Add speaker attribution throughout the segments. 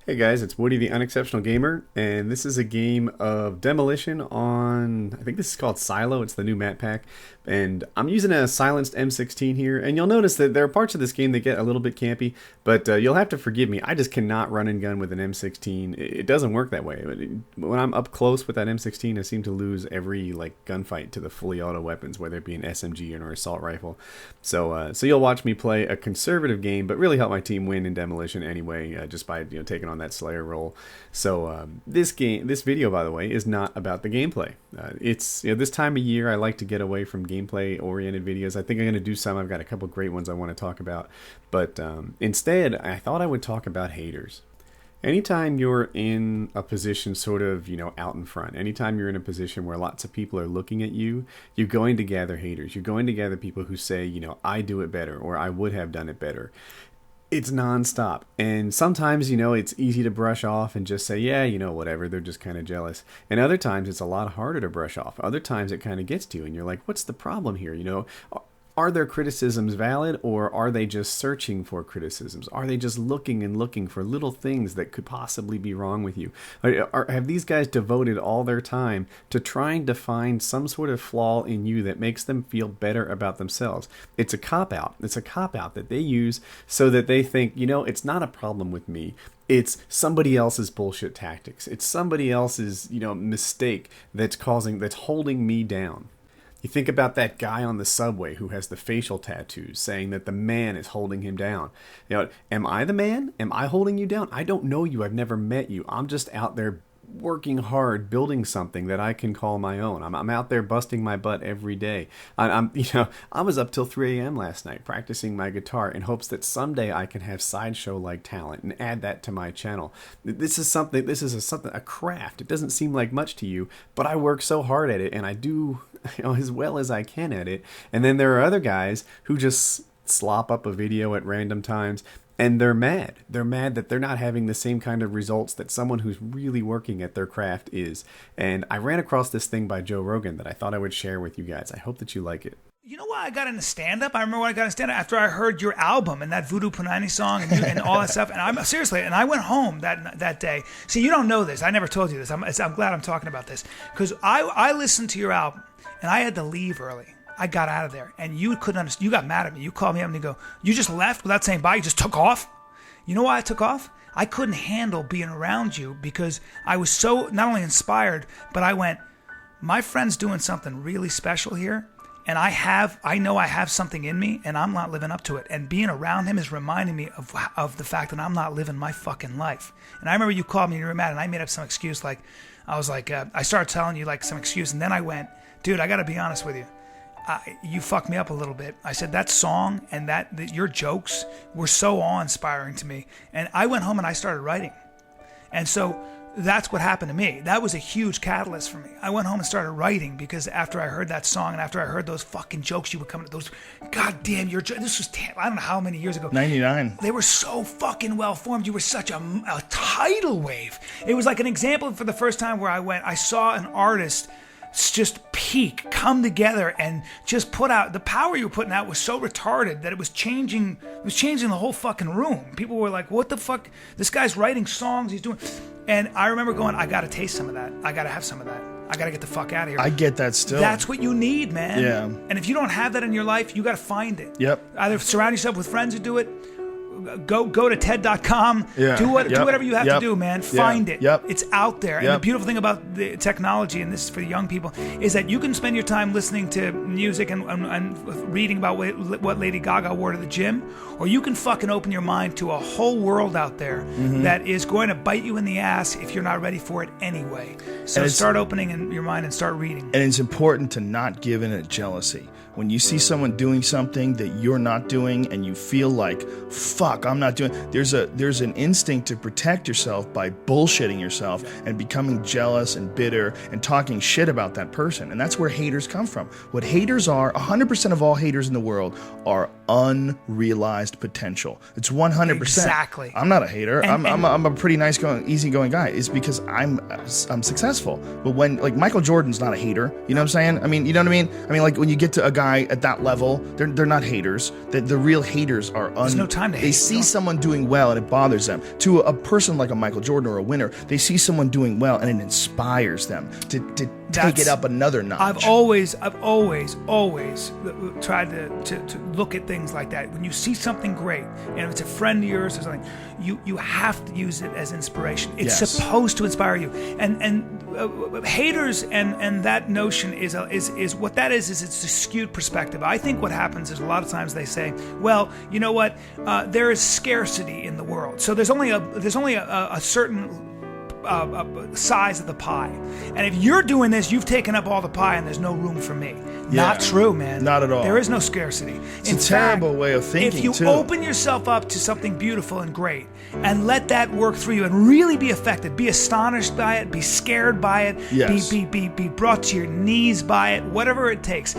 Speaker 1: Hey guys, it's Woody the Unexceptional Gamer, and this is a game of Demolition on, I think this is called Silo, it's the new map pack, and I'm using a silenced M16 here, and you'll notice that there are parts of this game that get a little bit campy, but you'll have to forgive me, I just cannot run and gun with an M16, it doesn't work that way. When I'm up close with that M16, I seem to lose every gunfight to the fully auto weapons, whether it be an SMG or an assault rifle, so you'll watch me play a conservative game, but really help my team win in Demolition anyway, just by taking on that Slayer role. So this video, by the way, is not about the gameplay. It's this time of year I like to get away from gameplay oriented videos. I think I'm going to do some. I've got a couple great ones I want to talk about, but instead I thought I would talk about haters. Anytime you're in a position sort of, out in front, anytime you're in a position where lots of people are looking at you, you're going to gather haters. You're going to gather people who say, I do it better, or I would have done it better. It's nonstop. And sometimes, it's easy to brush off and just say, yeah, whatever, they're just kind of jealous. And other times it's a lot harder to brush off. Other times it kind of gets to you and you're like, what's the problem here? Are their criticisms valid, or are they just searching for criticisms? Are they just looking and looking for little things that could possibly be wrong with you? Have these guys devoted all their time to trying to find some sort of flaw in you that makes them feel better about themselves? It's a cop-out. It's a cop-out that they use so that they think, it's not a problem with me. It's somebody else's bullshit tactics. It's somebody else's, mistake that's holding me down. You think about that guy on the subway who has the facial tattoos saying that the man is holding him down. Am I the man? Am I holding you down? I don't know you. I've never met you. I'm just out there working hard, building something that I can call my own. I'm out there busting my butt every day. I was up till 3 a.m. last night practicing my guitar in hopes that someday I can have sideshow-like talent and add that to my channel. This is a craft. It doesn't seem like much to you, but I work so hard at it, and I do as well as I can at it. And then there are other guys who just slop up a video at random times, and they're mad. They're mad that they're not having the same kind of results that someone who's really working at their craft is. And I ran across this thing by Joe Rogan that I thought I would share with you guys. I hope that you like it.
Speaker 2: You know why I got into stand-up? I remember when I got into stand-up after I heard your album and that Voodoo Punani song and all that stuff. And I went home that day. See, you don't know this. I never told you this. I'm glad I'm talking about this. Because I listened to your album, and I had to leave early. I got out of there, and you couldn't understand. You got mad at me. You called me up and you go, you just left without saying bye? You just took off? You know why I took off? I couldn't handle being around you because I was so not only inspired, but I went, my friend's doing something really special here, and I know I have something in me, and I'm not living up to it. And being around him is reminding me of the fact that I'm not living my fucking life. And I remember you called me and you were mad, and I made up some excuse. I started telling you some excuse, and then I went, dude, I got to be honest with you. You fucked me up a little bit. I said that song and that your jokes were so awe-inspiring to me. And I went home and I started writing. And so that's what happened to me. That was a huge catalyst for me. I went home and started writing because after I heard that song and after I heard those fucking jokes you would come to, those goddamn this was, I don't know how many years ago.
Speaker 3: 99.
Speaker 2: They were so fucking well formed. You were such a tidal wave. It was like an example for the first time where I saw an artist just come together and just put out the power you were putting out was so retarded that it was changing the whole fucking room. People were like, what the fuck, this guy's writing songs, he's doing. And I remember going, I gotta taste some of that, I gotta have some of that, I gotta get the fuck out of here.
Speaker 3: I get that still.
Speaker 2: That's what you need, man.
Speaker 3: Yeah.
Speaker 2: And if you don't have that in your life, you gotta find it.
Speaker 3: Yep.
Speaker 2: Either surround yourself with friends who do it, go to TED.com,
Speaker 3: yeah.
Speaker 2: do whatever you have to do, man. Find it.
Speaker 3: Yep.
Speaker 2: It's out there. And the beautiful thing about the technology, and this is for the young people, is that you can spend your time listening to music and reading about what Lady Gaga wore to the gym, or you can fucking open your mind to a whole world out there that is going to bite you in the ass if you're not ready for it anyway. So start opening in your mind and start reading.
Speaker 3: And it's important to not give in to jealousy. When you see someone doing something that you're not doing and you feel like, fuck, I'm not doing, there's an instinct to protect yourself by bullshitting yourself and becoming jealous and bitter and talking shit about that person. And that's where haters come from. What haters are, 100% of all haters in the world are unrealized potential. It's 100%.
Speaker 2: Exactly.
Speaker 3: I'm not a hater. I'm a pretty nice easygoing guy. It's because I'm successful. But when, like, Michael Jordan's not a hater, you know what I'm saying? I mean, you know what I mean? I mean, like, when you get to a guy at that level, they're not haters. The real haters are
Speaker 2: there's no time to hate.
Speaker 3: They see someone doing well and it bothers them. To a person like a Michael Jordan or a winner, they see someone doing well and it inspires them to take it up another notch.
Speaker 2: I've always tried to look at things like that. When you see something great, and if it's a friend of yours or something, you have to use it as inspiration. It's supposed to inspire you. And haters and that notion is what that is it's a skewed perspective. I think what happens is a lot of times they say, well, you know what, there is scarcity in the world, so there's only a certain size of the pie, and if you're doing this, you've taken up all the pie and there's no room for me. Not true, man.
Speaker 3: Not at all.
Speaker 2: There is no scarcity.
Speaker 3: It's a terrible way of thinking.
Speaker 2: If you open yourself up to something beautiful and great and let that work through you and really be affected, be astonished by it, be scared by it, be brought to your knees by it, whatever it takes,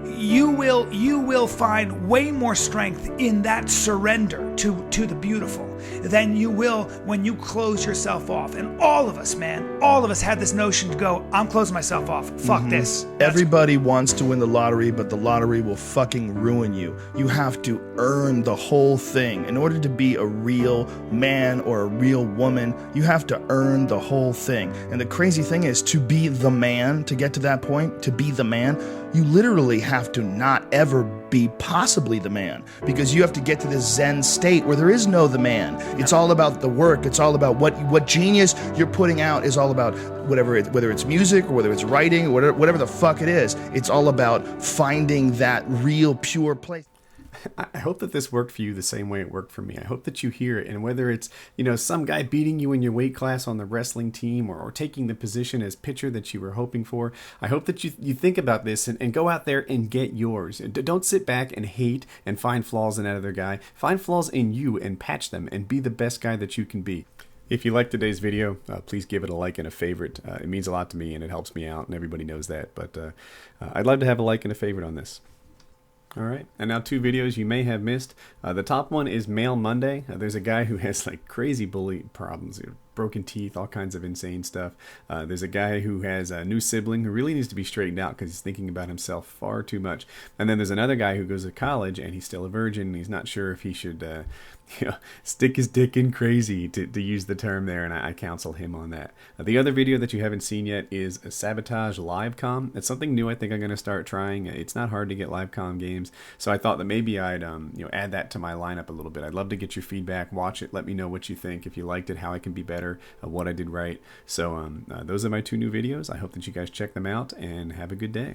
Speaker 2: you will find way more strength in that surrender to the beautiful than you will when you close yourself off. And all of us, man, all of us had this notion to go, I'm closing myself off. Fuck this.
Speaker 3: Everybody wants to win the lottery, but the lottery will fucking ruin you. You have to earn the whole thing. In order to be a real man or a real woman, you have to earn the whole thing. And the crazy thing is, to be the man, to get to that point, to be the man, you literally have to not ever be possibly the man, because you have to get to this Zen state where there is no the man. It's all about the work. It's all about what genius you're putting out is all about, whether it's music or whether it's writing or whatever the fuck it is. It's all about finding that real pure place.
Speaker 1: I hope that this worked for you the same way it worked for me. I hope that you hear it, and whether it's, some guy beating you in your weight class on the wrestling team or taking the position as pitcher that you were hoping for, I hope that you think about this and go out there and get yours. Don't sit back and hate and find flaws in that other guy. Find flaws in you and patch them and be the best guy that you can be. If you liked today's video, please give it a like and a favorite. It means a lot to me and it helps me out, and everybody knows that. But I'd love to have a like and a favorite on this. All right, and now 2 videos you may have missed. The top one is Mail Monday. There's a guy who has crazy bully problems, broken teeth, all kinds of insane stuff. There's a guy who has a new sibling who really needs to be straightened out because he's thinking about himself far too much. And then there's another guy who goes to college and he's still a virgin. And he's not sure if he should stick his dick in crazy, to use the term there, and I counsel him on that. The other video that you haven't seen yet is a Sabotage Livecom. It's something new I think I'm going to start trying. It's not hard to get Livecom games, so I thought that maybe I'd add that to my lineup a little bit. I'd love to get your feedback, watch it, let me know what you think, if you liked it, how I can be better, what I did right. So those are my 2 new videos. I hope that you guys check them out and have a good day.